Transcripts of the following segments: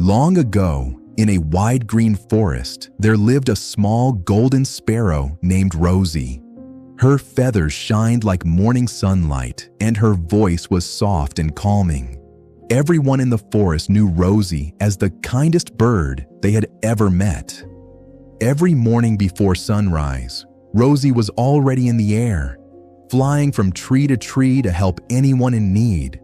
Long ago, in a wide green forest, there lived a small golden sparrow named Rosie. Her feathers shined like morning sunlight, and her voice was soft and calming. Everyone in the forest knew Rosie as the kindest bird they had ever met. Every morning before sunrise, Rosie was already in the air, flying from tree to tree to help anyone in need.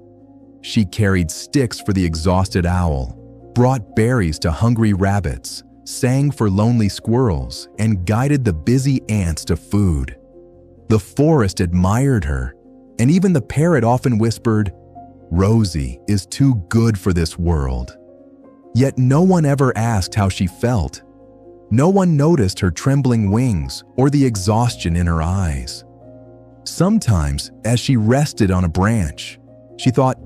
She carried sticks for the exhausted owl, brought berries to hungry rabbits, sang for lonely squirrels, and guided the busy ants to food. The forest admired her, and even the parrot often whispered, "Rosie is too good for this world." Yet no one ever asked how she felt. No one noticed her trembling wings or the exhaustion in her eyes. Sometimes, as she rested on a branch, she thought,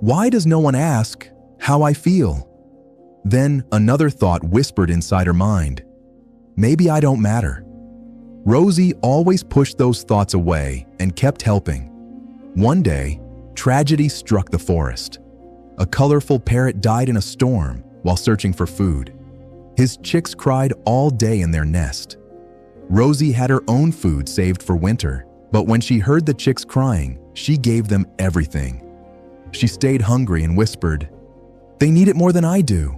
"Why does no one ask how I feel?" Then another thought whispered inside her mind, "Maybe I don't matter." Rosie always pushed those thoughts away and kept helping. One day, tragedy struck the forest. A colorful parrot died in a storm while searching for food. His chicks cried all day in their nest. Rosie had her own food saved for winter, but when she heard the chicks crying, she gave them everything. She stayed hungry and whispered, "They need it more than I do."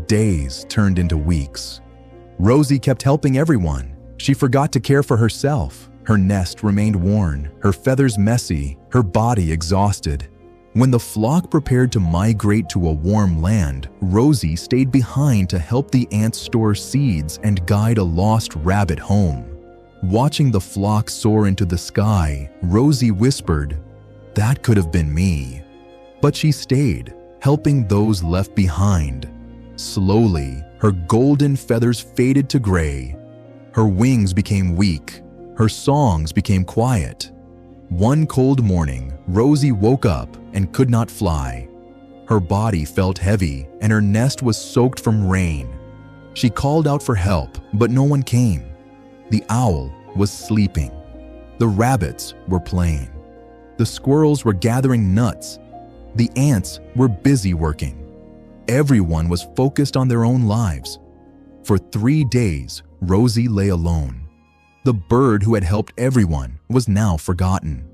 Days turned into weeks. Rosie kept helping everyone. She forgot to care for herself. Her nest remained worn, her feathers messy, her body exhausted. When the flock prepared to migrate to a warm land, Rosie stayed behind to help the ants store seeds and guide a lost rabbit home. Watching the flock soar into the sky, Rosie whispered, "That could have been me." But she stayed, helping those left behind. Slowly, her golden feathers faded to gray. Her wings became weak. Her songs became quiet. One cold morning, Rosie woke up and could not fly. Her body felt heavy and her nest was soaked from rain. She called out for help, but no one came. The owl was sleeping. The rabbits were playing. The squirrels were gathering nuts. The ants were busy working. Everyone was focused on their own lives. For 3 days, Rosie lay alone. The bird who had helped everyone was now forgotten.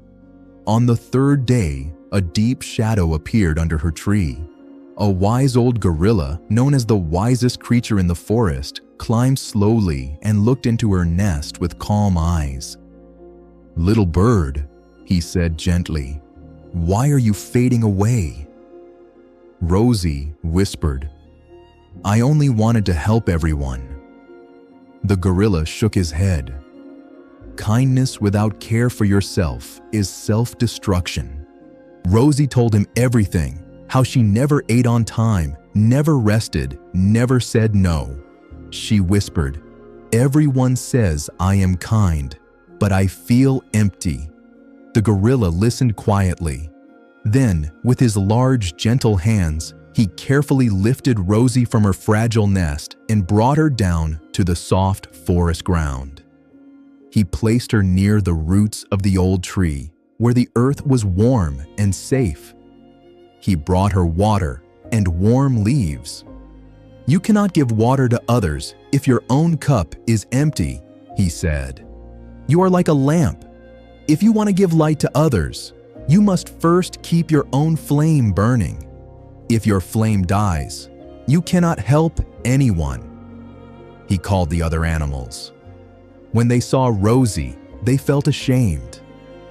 On the 3rd day, a deep shadow appeared under her tree. A wise old gorilla, known as the wisest creature in the forest, climbed slowly and looked into her nest with calm eyes. "Little bird," he said gently, "why are you fading away?" Rosie whispered, "I only wanted to help everyone." The gorilla shook his head. "Kindness without care for yourself is self-destruction." Rosie told him everything, how she never ate on time, never rested, never said no. She whispered, "Everyone says I am kind, but I feel empty." The gorilla listened quietly. Then, with his large, gentle hands, he carefully lifted Rosie from her fragile nest and brought her down to the soft forest ground. He placed her near the roots of the old tree, where the earth was warm and safe. He brought her water and warm leaves. "You cannot give water to others if your own cup is empty," he said. "You are like a lamp. If you want to give light to others, you must first keep your own flame burning. If your flame dies, you cannot help anyone." He called the other animals. When they saw Rosie, they felt ashamed.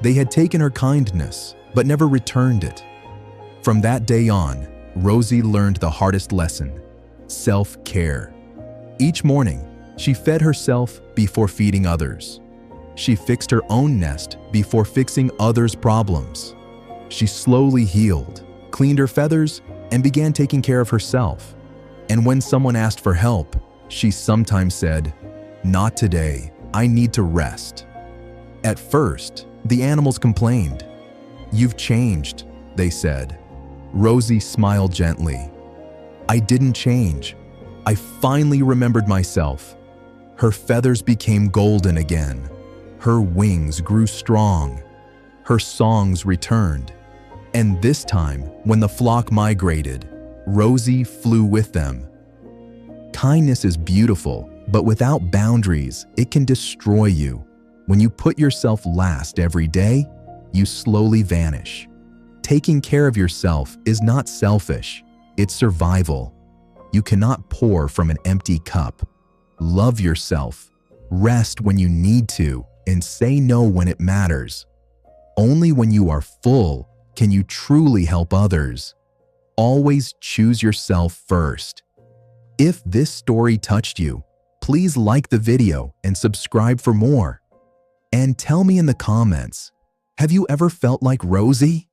They had taken her kindness, but never returned it. From that day on, Rosie learned the hardest lesson: self-care. Each morning, she fed herself before feeding others. She fixed her own nest before fixing others' problems. She slowly healed, cleaned her feathers, and began taking care of herself. And when someone asked for help, she sometimes said, "Not today, I need to rest." At first, the animals complained. "You've changed," they said. Rosie smiled gently. "I didn't change. I finally remembered myself." Her feathers became golden again. Her wings grew strong. Her songs returned. And this time, when the flock migrated, Rosie flew with them. Kindness is beautiful, but without boundaries, it can destroy you. When you put yourself last every day, you slowly vanish. Taking care of yourself is not selfish, it's survival. You cannot pour from an empty cup. Love yourself, rest when you need to, and say no when it matters. Only when you are full can you truly help others. Always choose yourself first. If this story touched you, please like the video and subscribe for more. And tell me in the comments, have you ever felt like Rosie?